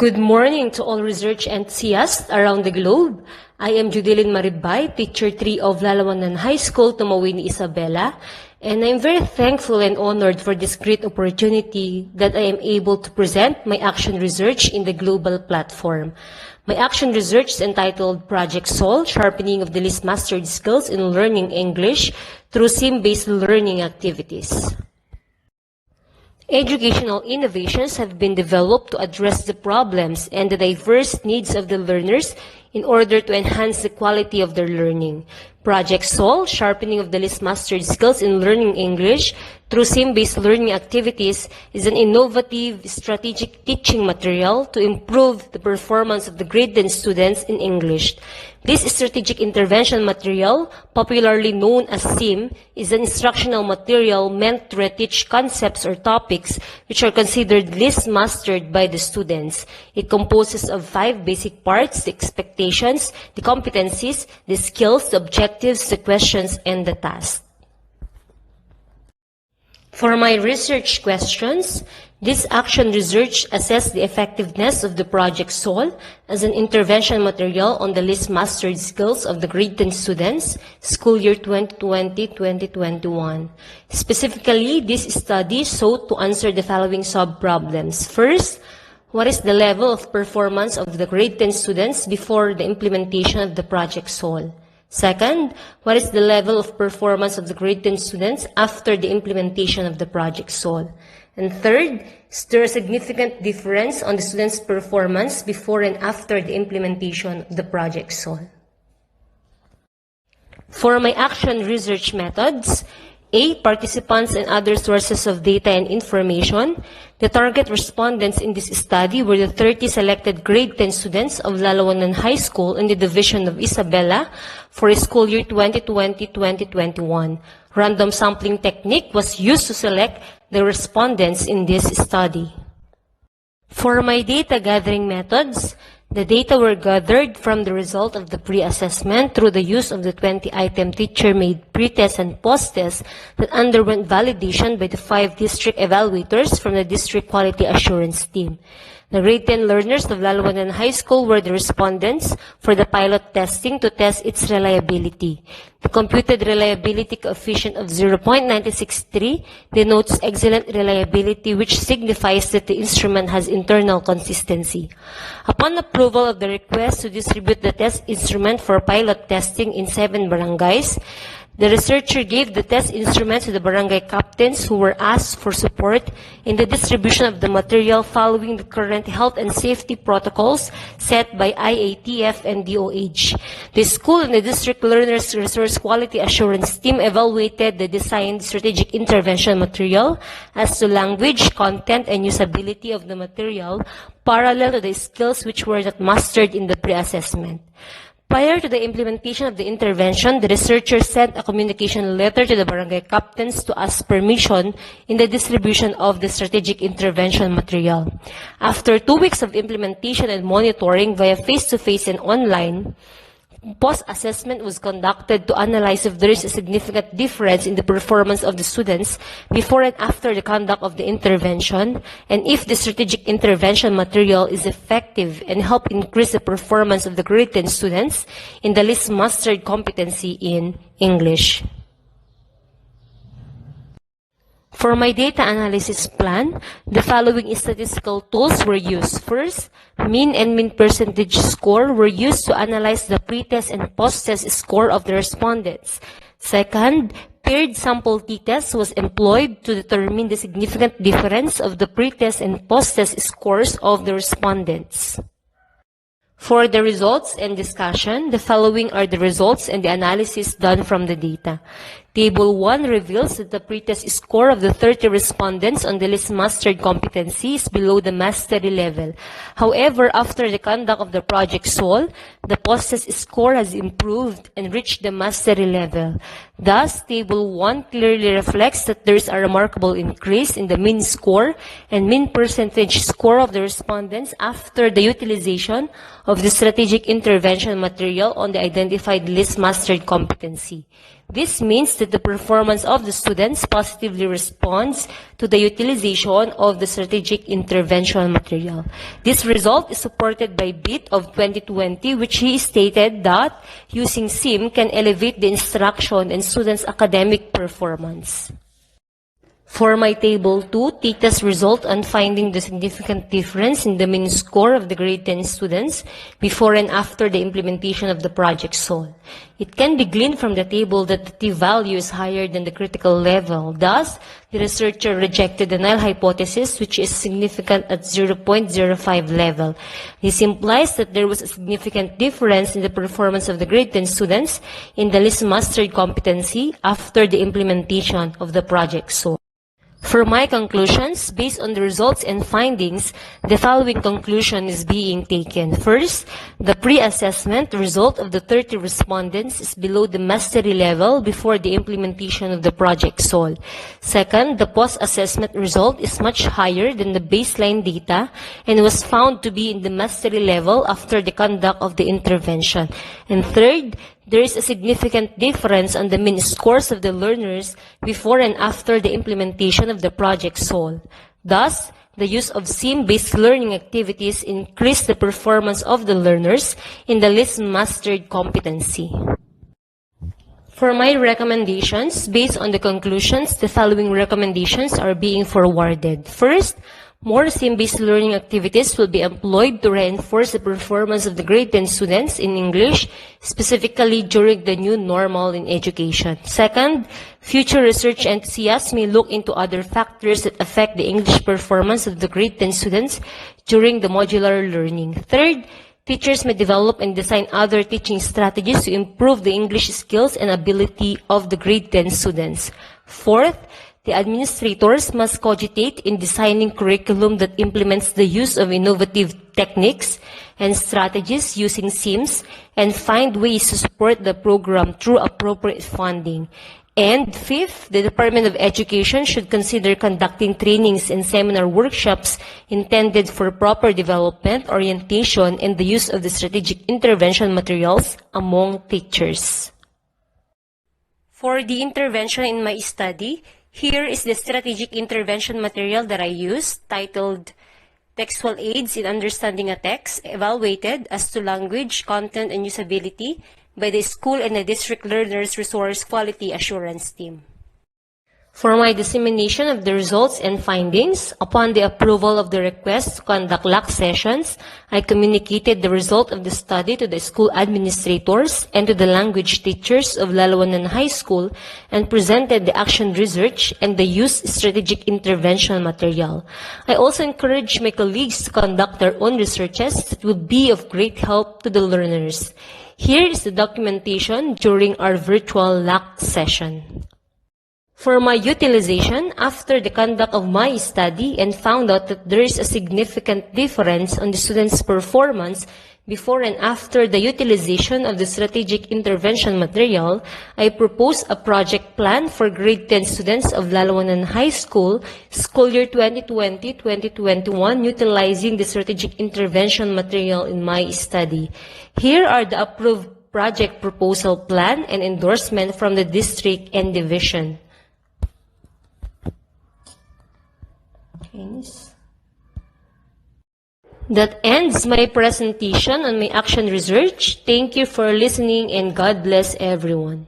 Good morning to all research enthusiasts around the globe. I am JUDILYN MARIBBAY, Teacher 3 of Lalauanan High School, Tumauini, Isabela, and I'm very thankful and honored for this great opportunity that I am able to present my action research in the global platform. My action research is entitled Project SOL, Sharpening of the Least Mastered Skills in Learning English through Sim-Based Learning Activities. Educational innovations have been developed to address the problems and the diverse needs of the learners in order to enhance the quality of their learning. Project SOL, Sharpening of the Least Mastered Skills in Learning English through Sim-Based Learning Activities, is an innovative, strategic teaching material to improve the performance of the grade 10 students in English. This strategic intervention material, popularly known as SIM, is an instructional material meant to reteach concepts or topics which are considered least mastered by the students. It composes of 5 basic parts: the expectations, the competencies, the skills, the objectives, the questions, and the tasks. For my research questions, this action research assessed the effectiveness of the Project SOL as an intervention material on the least mastered skills of the grade 10 students, school year 2020-2021. Specifically, this study sought to answer the following sub-problems. First, what is the level of performance of the grade 10 students before the implementation of the Project SOL? Second, what is the level of performance of the grade 10 students after the implementation of the Project SOL? And third, is there a significant difference on the students' performance before and after the implementation of the Project SOL? For my action research methods, A. Participants and other sources of data and information. The target respondents in this study were the 30 selected grade 10 students of Lalauanan High School in the division of Isabela for school year 2020-2021. Random sampling technique was used to select the respondents in this study. For my data gathering methods, the data were gathered from the result of the pre-assessment through the use of the 20-item teacher-made pre-test and post-test that underwent validation by the 5 district evaluators from the District Quality Assurance Team. The grade 10 learners of Lalauanan High School were the respondents for the pilot testing to test its reliability. The computed reliability coefficient of 0.963 denotes excellent reliability, which signifies that the instrument has internal consistency. Upon approval of the request to distribute the test instrument for pilot testing in 7 barangays, the researcher gave the test instrument to the barangay captains who were asked for support in the distribution of the material following the current health and safety protocols set by IATF and DOH. The school and the district learners resource quality assurance team evaluated the designed strategic intervention material as to language, content, and usability of the material parallel to the skills which were not mastered in the pre-assessment. Prior to the implementation of the intervention, the researchers sent a communication letter to the barangay captains to ask permission in the distribution of the strategic intervention material. After 2 weeks of implementation and monitoring via face-to-face and online, post-assessment was conducted to analyze if there is a significant difference in the performance of the students before and after the conduct of the intervention, and if the strategic intervention material is effective and help increase the performance of the grade 10 students in the least mastered competency in English. For my data analysis plan, the following statistical tools were used. First, mean and mean percentage score were used to analyze the pre-test and post-test score of the respondents. Second, paired sample t-test was employed to determine the significant difference of the pre-test and post-test scores of the respondents. For the results and discussion, the following are the results and the analysis done from the data. Table 1 reveals that the pretest score of the 30 respondents on the least mastered competency is below the mastery level. However, after the conduct of the Project SOL, the post-test score has improved and reached the mastery level. Thus, Table 1 clearly reflects that there is a remarkable increase in the mean score and mean percentage score of the respondents after the utilization of the strategic intervention material on the identified least mastered competency. This means that the performance of the students positively responds to the utilization of the strategic intervention material. This result is supported by BIT of 2020, which he stated that using SIM can elevate the instruction and students' academic performance. For my Table 2, TITA's result on finding the significant difference in the mean score of the grade 10 students before and after the implementation of the project SOL. It can be gleaned from the table that the t-value is higher than the critical level. Thus, the researcher rejected the null hypothesis, which is significant at 0.05 level. This implies that there was a significant difference in the performance of the grade 10 students in the least mastered competency after the implementation of the project SOL. For my conclusions, based on the results and findings, the following conclusion is being taken. First, the pre-assessment result of the 30 respondents is below the mastery level before the implementation of the project SOL. Second, the post-assessment result is much higher than the baseline data and was found to be in the mastery level after the conduct of the intervention. And third, there is a significant difference on the mean scores of the learners before and after the implementation of the project SOL. Thus, the use of SIM-based learning activities increased the performance of the learners in the least mastered competency. For my recommendations, based on the conclusions, the following recommendations are being forwarded. First, more SIM-based learning activities will be employed to reinforce the performance of the grade 10 students in English, specifically during the new normal in education. Second, future research enthusiasts may look into other factors that affect the English performance of the grade 10 students during the modular learning. Third, teachers may develop and design other teaching strategies to improve the English skills and ability of the grade 10 students. Fourth, the administrators must cogitate in designing curriculum that implements the use of innovative techniques and strategies using SIMs and find ways to support the program through appropriate funding. And fifth, the Department of Education should consider conducting trainings and seminar workshops intended for proper development, orientation, and the use of the strategic intervention materials among teachers. For the intervention in my study, here is the strategic intervention material that I used, titled Textual Aids in Understanding a Text, evaluated as to language, content, and usability by the school and the district learners resource quality assurance team. For my dissemination of the results and findings, upon the approval of the request to conduct LAC sessions, I communicated the result of the study to the school administrators and to the language teachers of Lalauanan High School and presented the action research and the used strategic intervention material. I also encouraged my colleagues to conduct their own researches that would be of great help to the learners. Here is the documentation during our virtual LAC session. For my utilization, after the conduct of my study and found out that there is a significant difference on the students' performance before and after the utilization of the strategic intervention material, I proposed a project plan for grade 10 students of Lalauanan High School, school year 2020-2021, utilizing the strategic intervention material in my study. Here are the approved project proposal plan and endorsement from the district and division. That ends my presentation on my action research. Thank you for listening and God bless everyone.